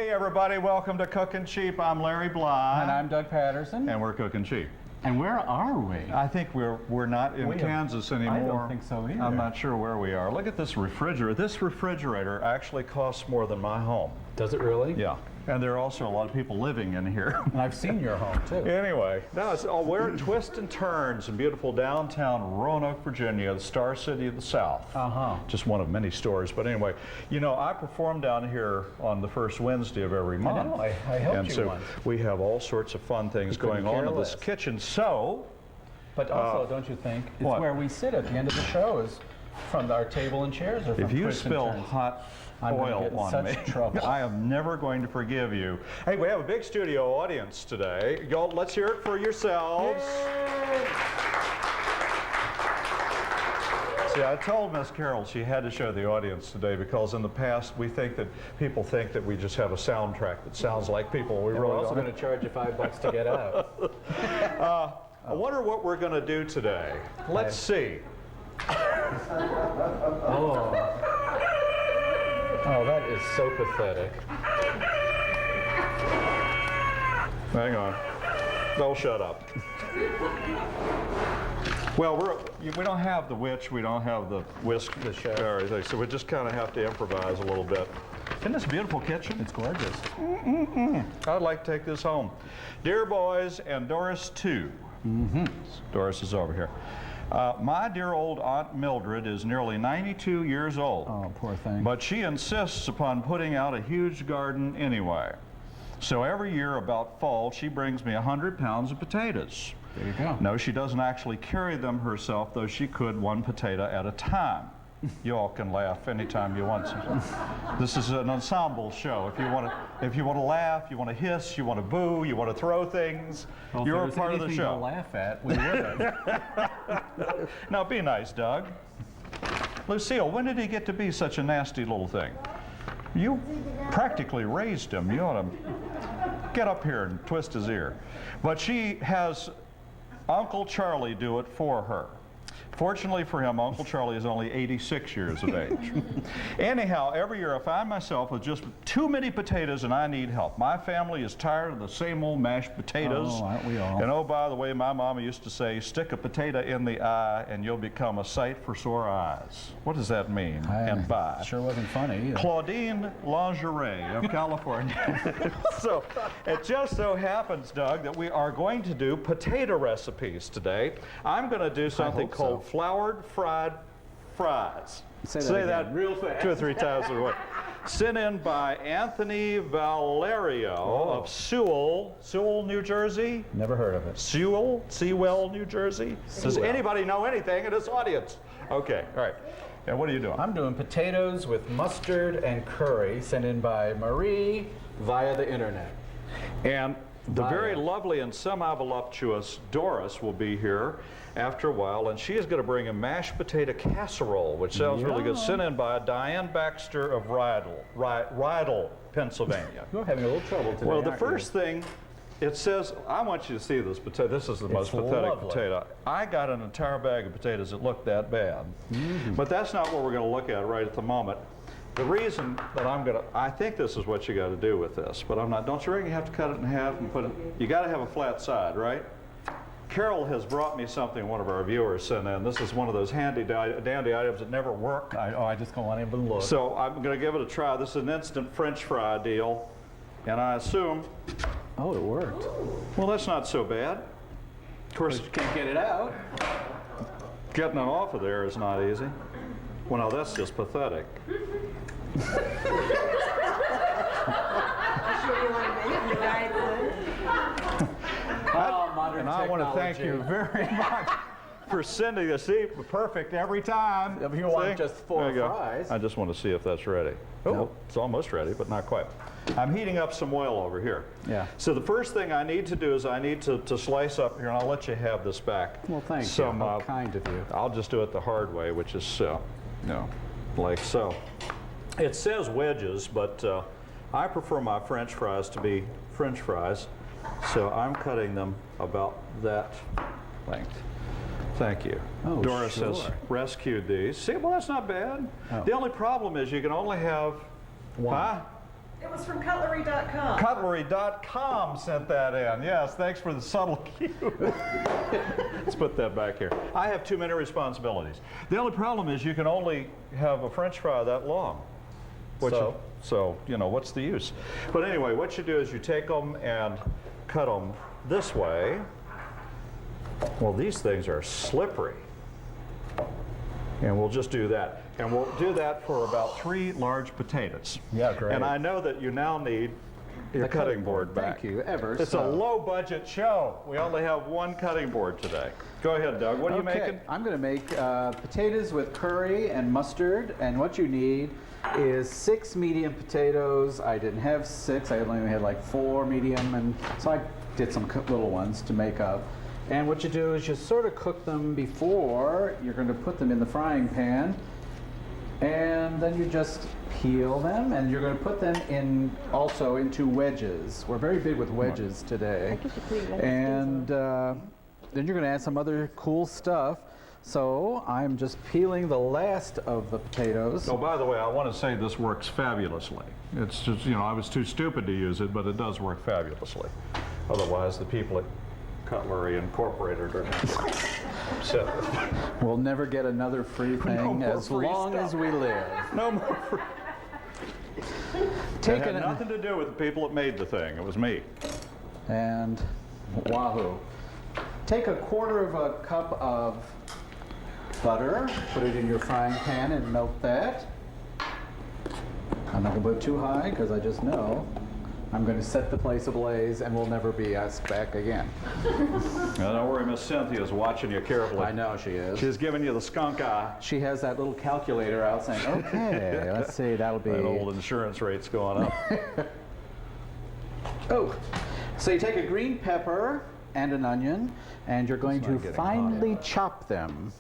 Hey everybody, welcome to Cookin' Cheap. I'm Larry Bly. And I'm Doug Patterson. And we're cooking cheap. And where are we? I think we're not in Kansas anymore. I don't think so either. I'm not sure where we are. Look at this refrigerator. This refrigerator actually costs more than my home. Does it really? Yeah. And there are also a lot of people living in here. And I've seen your home too. Anyway, now we're at Twists and Turns in beautiful downtown Roanoke, Virginia, the Star City of the South. Just one of many stores. But anyway, you know, I perform down here on the first Wednesday of every month. I know, I helped and you so once. we have all sorts of fun things going on in this kitchen. So, but also, don't you think, it's what? where we sit at the end of the show is from our table and chairs or from if you Twists and spill Turns. hot I'm oil get in on such me, trouble. I am never going to forgive you. Hey, we have a big studio audience today. Y'all, let's hear it for yourselves. See, I told Miss Carol she had to show the audience today because in the past people think that we just have a soundtrack that sounds like people. We're also going to charge you $5 to get out. I wonder what we're going to do today. Let's see. Oh, that is so pathetic. Hang on. Don't shut up. Well, we don't have the witch, we don't have the whisk, The chef. or anything, so we just kind of have to improvise a little bit. Isn't this a beautiful kitchen? It's gorgeous. I'd like to take this home. Dear boys and Doris too. Doris is over here. My dear old Aunt Mildred is nearly 92 years old. Oh, poor thing. But she insists upon putting out a huge garden anyway. So every year about fall, she brings me 100 pounds of potatoes. There you go. No, she doesn't actually carry them herself, though she could one potato at a time. You all can laugh anytime you want to. This is an ensemble show. If you want to laugh, you want to hiss, you want to boo, you want to throw things, Well, you're a if part of the anything show. to laugh at, we would. Now be nice, Doug. Lucille, when did he get to be such a nasty little thing? You practically raised him. You ought to get up here and twist his ear. But she has Uncle Charlie do it for her. Fortunately for him, Uncle Charlie is only 86 years of age. Anyhow, every year I find myself with just too many potatoes and I need help. My family is tired of the same old mashed potatoes. Oh, aren't we all? And oh, by the way, my mama used to say, stick a potato in the eye and you'll become a sight for sore eyes. What does that mean? And bye. Sure wasn't funny either. Claudine Lingerie of California. So it just so happens, Doug, that we are going to do potato recipes today. I'm going to do something called floured fried fries. Say that real fast. 2 or 3 times in a row. Sent in by Anthony Valerio of Sewell, New Jersey. Never heard of it. Sewell, New Jersey. Does anybody know anything in this audience? Okay, all right. And what are you doing? I'm doing potatoes with mustard and curry, sent in by Marie via the internet. And the very lovely and semi-voluptuous Doris will be here after a while, and she is going to bring a mashed potato casserole, which sounds really good, sent in by Diane Baxter of Rydell, Pennsylvania. You're having a little trouble today. Well, the aren't first thing, it says, I want you to see this potato. This is the most pathetic lovely. potato. I got an entire bag of potatoes that looked that bad. But that's not what we're going to look at right at the moment. The reason that I think this is what you got to do with this, but I'm not. Don't you reckon you have to cut it in half and put it, you got to have a flat side, right? Carol has brought me something one of our viewers sent in. This is one of those handy dandy items that never work. I just don't want anybody to look. So I'm going to give it a try. This is an instant French fry deal, and I assume, Oh, it worked. well, that's not so bad. Of course, You can't get it out. getting it off of there is not easy. Well, now that's just pathetic. I'm sure you want to make it right. Modern And I want to thank you very much for sending this. See, perfect every time. If you want See? just 4 There you go. fries. I just want to see if that's ready. Oh, Nope. it's almost ready, but not quite. I'm heating up some oil over here. Yeah. So the first thing I need to do is I need to slice up here, and I'll let you have this back. Well, thank some, you. How kind of you. I'll just do it the hard way, which is like so. It says wedges, but I prefer my French fries to be French fries, so I'm cutting them about that length. Thank you. Oh, Doris has sure. rescued these. See, well, that's not bad. Oh. The only problem is you can only have One. Huh? It was from cutlery.com. Cutlery.com sent that in. Yes, thanks for the subtle cue. Let's put that back here. I have too many responsibilities. The only problem is you can only have a French fry that long. So, you know, what's the use? But anyway, what you do is you take them and cut them this way. Well, these things are slippery. And we'll just do that. And we'll do that for about 3 large potatoes. Yeah, great. And I know that you now need your cutting board back. Thank you, ever It's so. a low budget show. We only have 1 cutting board today. Go ahead, Doug. What are you making? I'm going to make potatoes with curry and mustard, and what you need is 6 medium potatoes. I didn't have 6, I only had like 4 medium, and so I did some little ones to make up. And what you do is you sort of cook them before you're going to put them in the frying pan, and then you just peel them, and you're going to put them in also into wedges. We're very big with wedges today. And then you're going to add some other cool stuff. So I'm just peeling the last of the potatoes. Oh, by the way, I want to say this works fabulously. It's just, you know, I was too stupid to use it, but it does work fabulously. Otherwise, the people at Cutlery Incorporated are upset with me. We'll never get another free thing more as free long stuff. as we live. No more free. Take It had it nothing to do with the people that made the thing. It was me. and wahoo. Take a quarter of a cup of butter, put it in your frying pan and melt that. I'm not going to put it too high because I just know I'm going to set the place ablaze and we'll never be asked back again. Now, don't worry, Miss Cynthia's watching you carefully. I know she is. She's giving you the skunk eye. She has that little calculator out saying, okay, let's see, that'll be... That old insurance rate's going up. Oh, so you take a green pepper and an onion, and you're going to not getting finely chop them.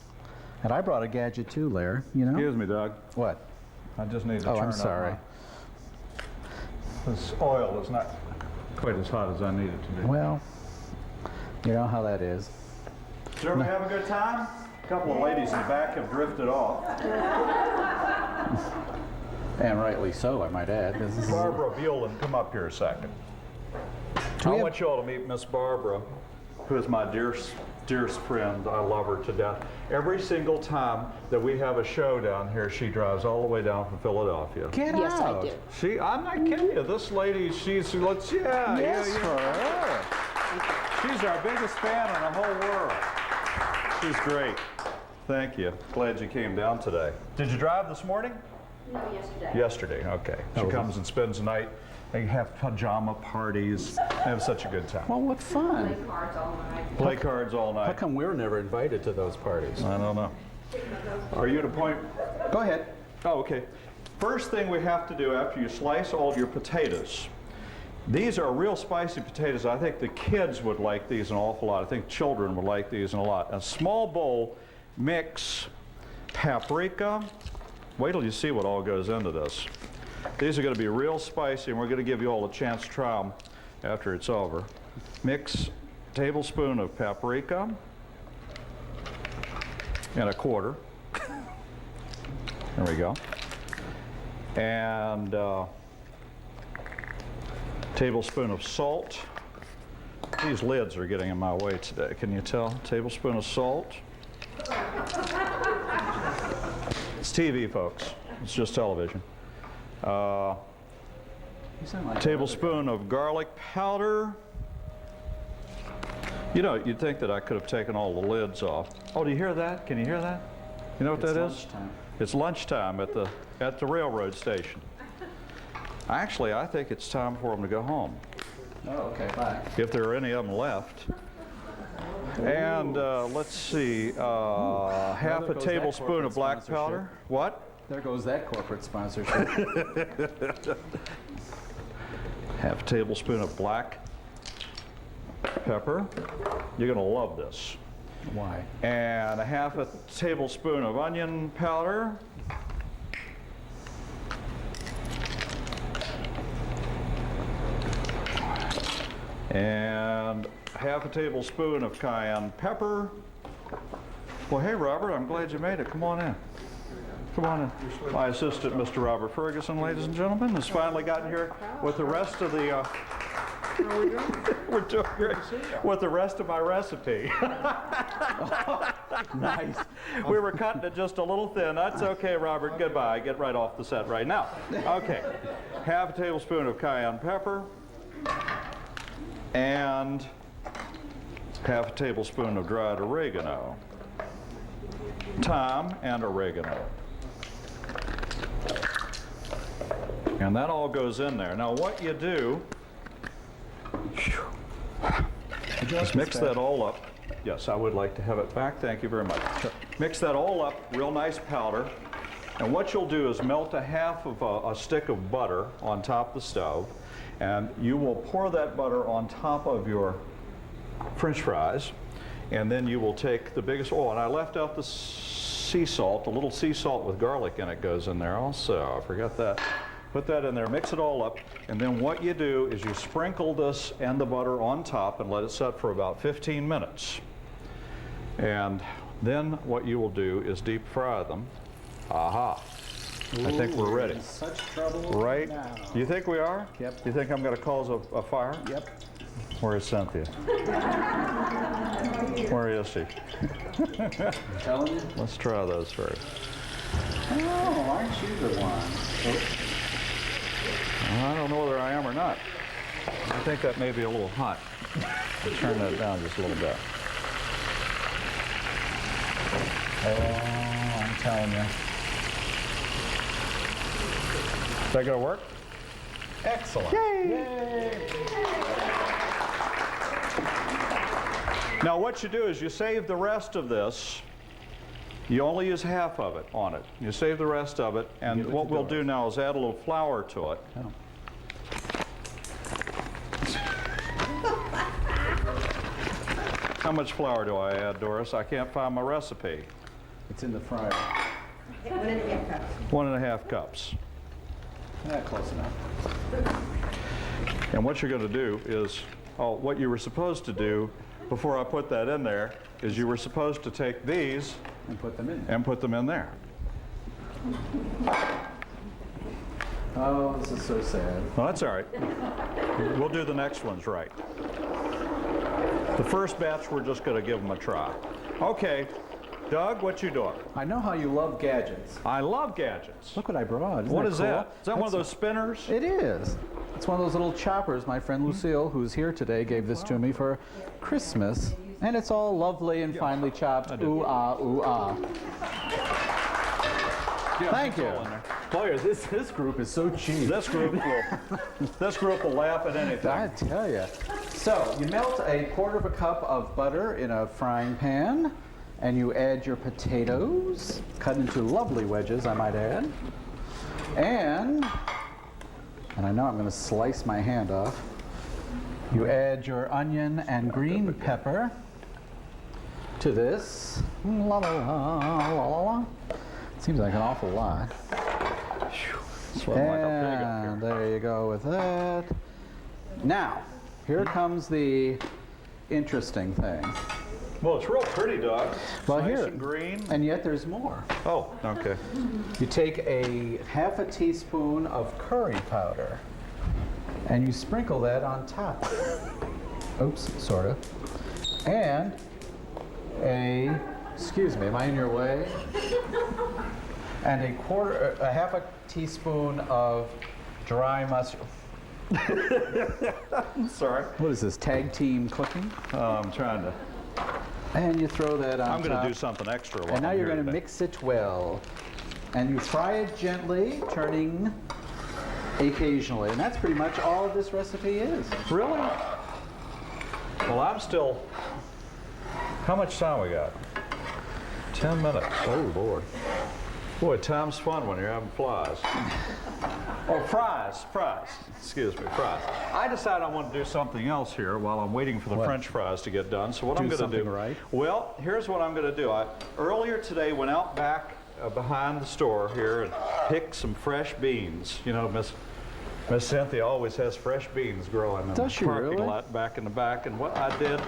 And I brought a gadget too, Lair, you know? Excuse me, Doug. What? I just need to Oh, turn I'm up sorry. This oil is not quite as hot as I need it to be. Well, you know how that is. Did everybody have a good time? A couple of ladies in the back have drifted off. And rightly so, I might add. This is Barbara Buellin, come up here a second. I we have- want you all to meet Miss Barbara, who is my dearest friend. I love her to death. Every single time that we have a show down here, she drives all the way down from Philadelphia. Get Yes, I out. do. I'm not kidding you. This lady, Yes, for her. She's our biggest fan in the whole world. She's great. Thank you. Glad you came down today. Did you drive this morning? No, yesterday. Yesterday, okay. She comes and spends the night. They have pajama parties. They have such a good time. Well, what fun. Cards all night. Play cards all How night. come we're never invited to those parties? I don't know. Are you at a point? Go ahead. Oh, okay. First thing we have to do after you slice all your potatoes. These are real spicy potatoes. I think the kids would like these an awful lot. I think children would like these a lot. A small bowl, mix paprika. Wait till you see what all goes into this. These are going to be real spicy, and we're going to give you all a chance to try them after it's over. Mix a tablespoon of paprika and a quarter. There we go. And tablespoon of salt. These lids are getting in my way today. Can you tell? Tablespoon of salt. It's TV, folks. It's just television. You sound like Tablespoon of garlic powder. You know, you'd think that I could have taken all the lids off. Oh, do you hear that? Can you hear that? You know what It's that is? lunchtime. It's lunchtime at the railroad station. Actually, I think it's time for them to go home, Oh, okay, bye. if there are any of them left. And let's see, half a goes that tablespoon corporate of black sponsorship. powder. What? There goes that corporate sponsorship. Half a tablespoon of black pepper. You're going to love this. Why? And a half a tablespoon of onion powder. And half a tablespoon of cayenne pepper. Well, hey, Robert, I'm glad you made it. Come on in. Come on in. My assistant, Mr. Robert Ferguson, ladies and gentlemen, has finally gotten here with the rest of the. We're doing great. With the rest of my recipe. Nice. We were cutting it just a little thin. That's okay, Robert. Goodbye. Get right off the set right now. Okay. Half a tablespoon of cayenne pepper and half a tablespoon of dried oregano. Thyme and oregano. And that all goes in there. Now what you do, just mix that all up. Yes, I would like to have it back. Thank you very much. Mix that all up, real nice powder. And what you'll do is melt a half of a stick of butter on top of the stove, and you will pour that butter on top of your French fries, and then you will take the biggest, oh, and I left out the sea salt, a little sea salt with garlic in it goes in there also. I forgot that. Put that in there, mix it all up, and then what you do is you sprinkle this and the butter on top and let it set for about 15 minutes. And then what you will do is deep fry them. Aha. I think we're ready. In such trouble Right? now. You think we are? Yep. You think I'm going to cause a fire? Yep. Where is Cynthia? Where is she? Telling you. Let's try those first. Oh, aren't you the one? I don't know whether I am or not. I think that may be a little hot. I'll turn that down just a little bit. Oh, I'm telling you. Is that going to work? Excellent. Yay! Now what you do is you save the rest of this. You only use half of it on it. You save the rest of it, and what we'll do now is add a little flour to it. Oh. How much flour do I add, Doris? I can't find my recipe. It's in the fryer. 1.5 cups. 1.5 cups. Yeah, close enough. And what you're going to do is, what you were supposed to do before I put that in there is you were supposed to take these And put them in. and put them in there. Oh, this is so sad. Well, that's all right. We'll do the next ones right. The first batch, we're just going to give them a try. Okay, Doug, what you doing? I know how you love gadgets. I love gadgets. Look what I brought. Isn't What that is cool? that? Is that one of That's those spinners? It is. It's one of those little choppers. My friend Lucille, who's here today, gave this to me for Christmas. And it's all lovely and finely chopped. Ooh, ah, ooh, ah. Yeah, Thank it's you. all in there. Boy, this group is so cheap. This group will laugh at anything. I tell you. So you melt a quarter of a cup of butter in a frying pan, and you add your potatoes, cut into lovely wedges, I might add. And I know I'm going to slice my hand off. You add your onion and green pepper to this. La la la la la la. Seems like an awful lot. Sweating like a pig up And here. there you go with that. Now, here comes the interesting thing. Well, it's real pretty, Doug. Well, Nice here, and green. and yet there's more. Oh, okay. You take a half a teaspoon of curry powder, and you sprinkle that on top. Oops, sort of. And excuse me, am I in your way? And a half a teaspoon of dry mustard. Sorry. What is this, tag team cooking? I'm trying to. And you throw that on I'm going top. to do something extra while And now I'm you're here going to today. mix it well. And you fry it gently, turning occasionally. And that's pretty much all this recipe is. Really? Well, I'm still. How much time we got? 10 minutes. Oh, Lord. Boy, time's fun when you're having flies. Oh, fries. Excuse me, fries. I decided I want to do something else here while I'm waiting for the What? French fries to get done. So what Do I'm going to something do. right. Well, here's what I'm going to do. I earlier today went out back behind the store here and picked some fresh beans. You know, Miss Cynthia always has fresh beans growing in Does the she parking really? lot back in the back. And what I did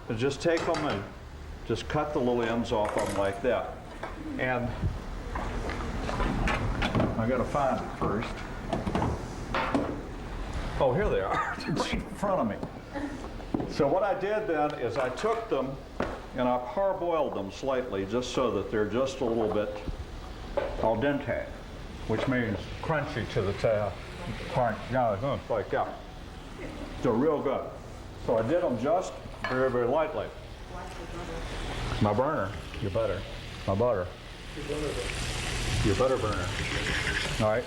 is just take them and just cut the little ends off of them like that. And I gotta find it first. Oh, here they are, right in front of me. So what I did then is I took them and I parboiled them slightly just so that they're just a little bit al dente, which means crunchy to the tail. Like that. They're real good. So I did them just very, very lightly. My burner, your butter, my butter. Your butter burner. All right.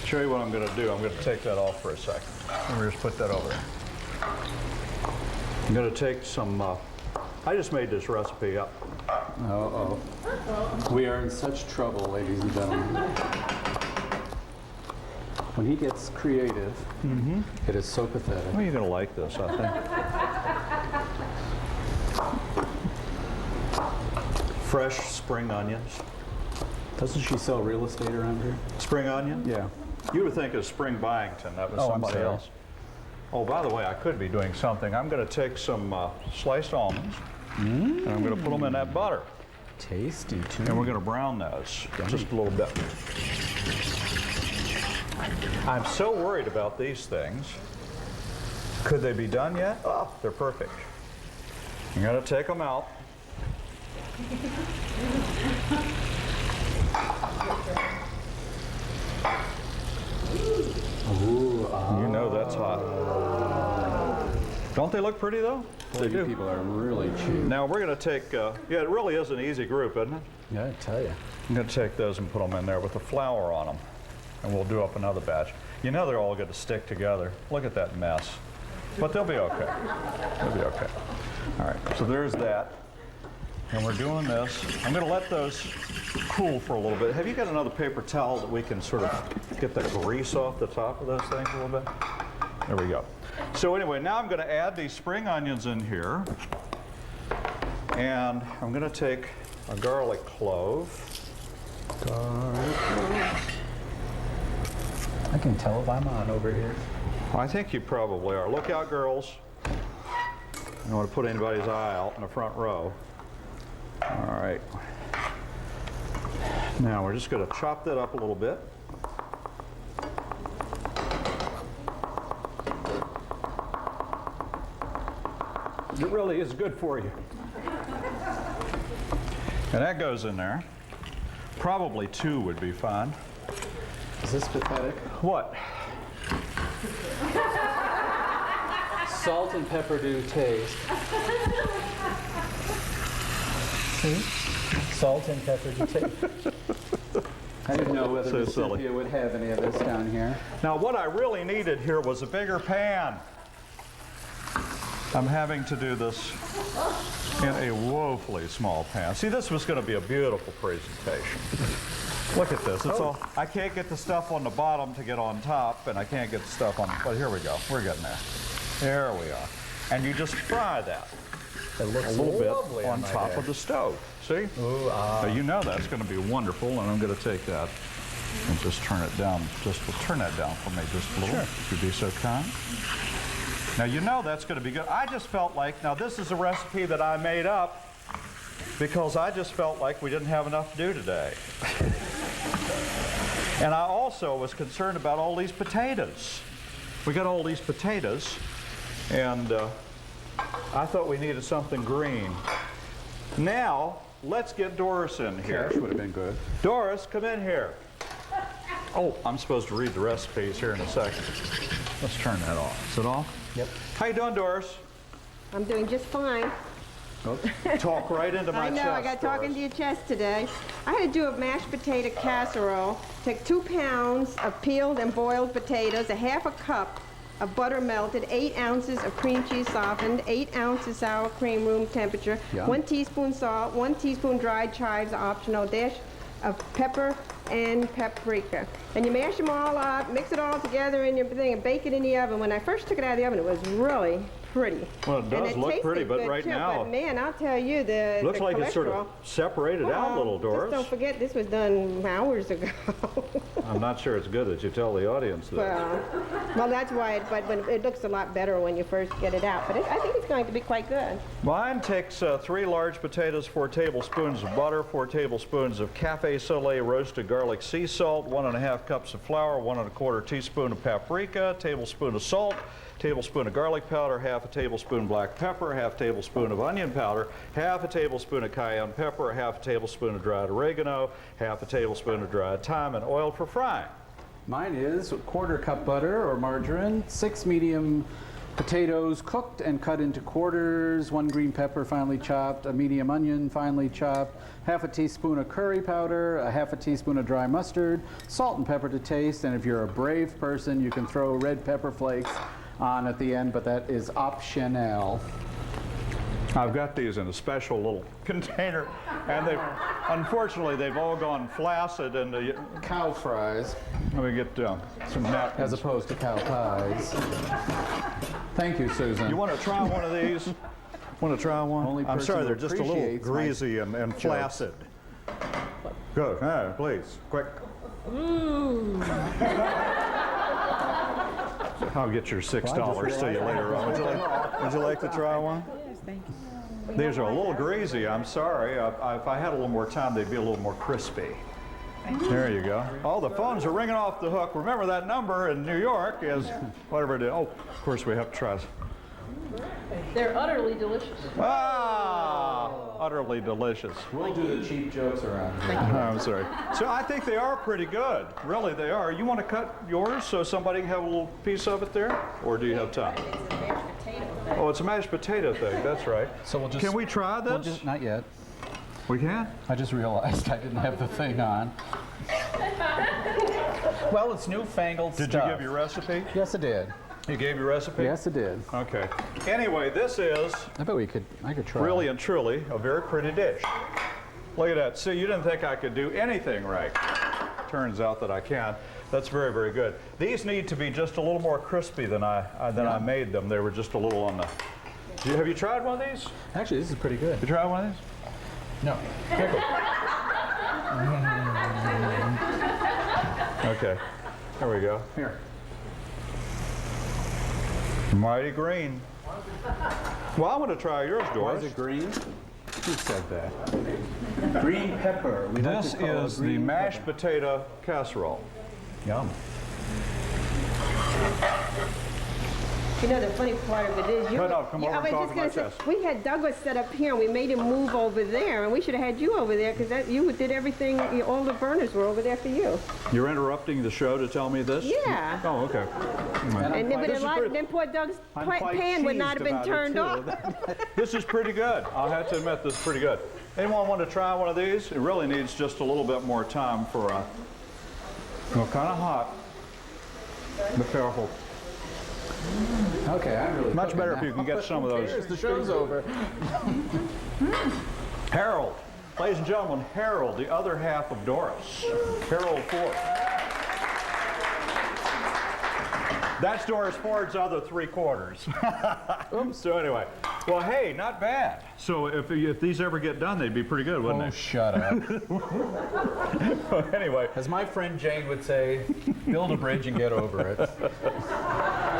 Show you what I'm going to do. I'm going to take that off for a second. Let me just put that over there. I'm going to take some, I just made this recipe up. Uh-oh. We are in such trouble, ladies and gentlemen. When he gets creative, it is so pathetic. Well, you're going to like this, I think. Fresh spring onions. Doesn't she sell real estate around here? Spring onion? Yeah. You would think of Spring Byington. That was Oh, I'm somebody sorry. else. Oh, by the way, I could be doing something. I'm going to take some sliced almonds, and I'm going to put them in that butter. Tasty, too. And we're going to brown those just a little bit. I'm so worried about these things. Could they be done yet? Oh, they're perfect. I'm going to take them out. Ooh, You know that's hot. Don't they look pretty though? They you do. people are really cheap. Now we're going to take, yeah, it really is an easy group, isn't it? Yeah, I tell you. I'm going to take those and put them in there with the flour on them. And we'll do up another batch. You know they're all going to stick together. Look at that mess. But they'll be okay. They'll be okay. All right, so there's that. And we're doing this. I'm going to let those cool for a little bit. Have you got another paper towel that we can sort of get the grease off the top of those things a little bit? There we go. So anyway, now I'm going to add these spring onions in here. And I'm going to take a garlic clove. I can tell if I'm on over here. I think you probably are. Look out, girls. I don't want to put anybody's eye out in the front row. All right. Now we're just going to chop that up a little bit. It really is good for you. And that goes in there. Probably 2 would be fine. Is this pathetic? What? Salt and pepper do taste. See? Salt and pepper do taste. I didn't know whether So Miss silly. Cynthia would have any of this down here. Now what I really needed here was a bigger pan. I'm having to do this in a woefully small pan. See, this was going to be a beautiful presentation. Look at this. It's all, I can't get the stuff on the bottom to get on top, and I can't get the stuff on, but here we go. We're getting there. There we are. And you just fry that It looks a little bit lovely on my top day. of the stove. See? Ooh, So you know that's going to be wonderful, and I'm going to take that and just turn it down. Just turn that down for me just a little. Sure. If you'd be so kind. Now you know that's going to be good. I just felt like, now this is a recipe that I made up because I just felt like we didn't have enough to do today. And I also was concerned about all these potatoes. We got all these potatoes, and I thought we needed something green. Now, let's get Doris in here. Cash would have been good. Doris, come in here. Oh, I'm supposed to read the recipes here in a second. Let's turn that off. Is it off? Yep. How you doing, Doris? I'm doing just fine. Talk right into my I know, chest, I got talking to Doris. your chest today. I had to do a mashed potato casserole. Take 2 pounds of peeled and boiled potatoes, a half a cup of butter melted, 8 ounces of cream cheese softened, 8 ounces sour cream room temperature, Yum. 1 teaspoon salt, 1 teaspoon dried chives optional, dash of pepper and paprika. And you mash them all up, mix it all together in your thing, and bake it in the oven. When I first took it out of the oven, it was really pretty. Well, it And does look tasted pretty, but good, right too. now, But man, I'll tell you, the looks like it's sort cholesterol- of separated out a little, Just Doris. don't forget, this was done hours ago. I'm not sure it's good that you tell the audience that. Well, that's why, but when it looks a lot better when you first get it out. But I think it's going to be quite good. Mine takes 3 large potatoes, 4 tablespoons of butter, 4 tablespoons of cafe Soleil roasted garlic sea salt, 1½ cups of flour, 1¼ teaspoon of paprika, tablespoon of salt, tablespoon of garlic powder, ½ tablespoon black pepper, ½ tablespoon of onion powder, ½ tablespoon of cayenne pepper, ½ tablespoon of dried oregano, ½ tablespoon of dried thyme, and oil for frying. Mine is 1/4 cup butter or margarine, 6 medium potatoes cooked and cut into quarters, 1 green pepper finely chopped, a medium onion finely chopped, ½ teaspoon of curry powder, a ½ teaspoon of dry mustard, salt and pepper to taste, and if you're a brave person, you can throw red pepper flakes on at the end, but that is optional. I've got these in a special little container, and unfortunately they've all gone flaccid, and Cow fries, let me get some napkins. as opposed to cow pies. Thank you, Susan. You want to try one of these? Want to try one? Only I'm person sorry, who they're just a little appreciates my greasy and flaccid. Go, please, quick. I'll get your $6 to you later on. Would you like to try one? Yes, thank you. These are a little greasy, I'm sorry. If I had a little more time, they'd be a little more crispy. There you go. Oh, the phones are ringing off the hook. Remember that number in New York is whatever it is. Oh, of course we have to try. They're utterly delicious. Ah, utterly delicious. We'll do the cheap jokes around here. I'm sorry. So I think they are pretty good. Really, they are. You want to cut yours so somebody can have a little piece of it there? Or do you have time? It's a mashed potato thing. Oh, it's a mashed potato thing. That's right. So we'll just. Can we try this? Not yet. We can? I just realized I didn't have the thing on. Well, it's newfangled stuff. Did you give your recipe? Yes, I did. You gave your recipe? Yes, I did. Okay. Anyway, this is I bet I could try. really and truly a very pretty dish. Look at that. See, you didn't think I could do anything right. Turns out that I can. That's very, very good. These need to be just a little more crispy than I made them. They were just a little on the... Have you tried one of these? Actually, this is pretty good. You tried one of these? No. Pickle. Okay. There we go. Here. Mighty green. Well, I want to try yours, Why Doris. is it green? Who said that? Green pepper. We like This to call it is the green mashed pepper. potato casserole. Yum. You know, the funny part of it is you... No, come over and I was talk just to gonna my say, chest. we had Douglas set up here, and we made him move over there, and we should have had you over there, because you did everything, all the burners were over there for you. You're interrupting the show to tell me this? Yeah. Oh, okay. And then, This is pretty- then poor Doug's I'm quite pan would not have cheesed been about it, turned too. off. This is pretty good. I'll have to admit, this is pretty good. Anyone want to try one of these? It really needs just a little bit more time for well, kind of hot. Be careful. Okay, I'm really Much cooking better now. if you can get some of those. Who cares? The show's over. Harold. Ladies and gentlemen, Harold, the other half of Doris. Harold Ford. That's Doris Ford's other 3/4. Oops. So anyway, well, hey, not bad. So if these ever get done, they'd be pretty good, wouldn't Oh, they? shut up. Anyway, As my friend Jane would say, build a bridge and get over it.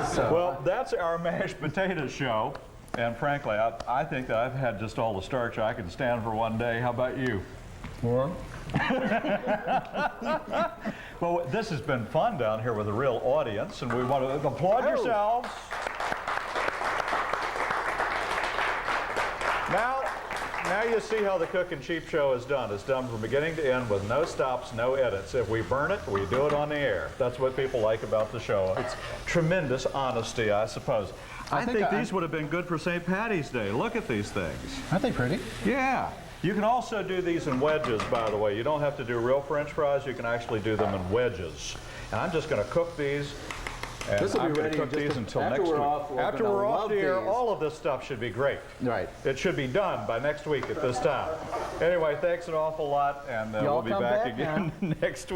So, well, that's our mashed potato show. And frankly, I think that I've had just all the starch I can stand for one day. How about you? Well, this has been fun down here with a real audience, and we want to applaud yourselves. Now you see how the Cookin' Cheap show is done. It's done from beginning to end with no stops, no edits. If we burn it, we do it on the air. That's what people like about the show. It's tremendous honesty, I suppose. I think these would have been good for St. Patty's Day. Look at these things. aren't they pretty? Yeah. You can also do these in wedges, by the way. You don't have to do real French fries. You can actually do them in wedges. And I'm just going to cook these. And This will be I'm going ready to cook just these until after next we're week. off, we're After gonna we're off love the air, these. all of this stuff should be great. Right. It should be done by next week at this time. Anyway, thanks an awful lot, and we'll Y'all be come back back again next week.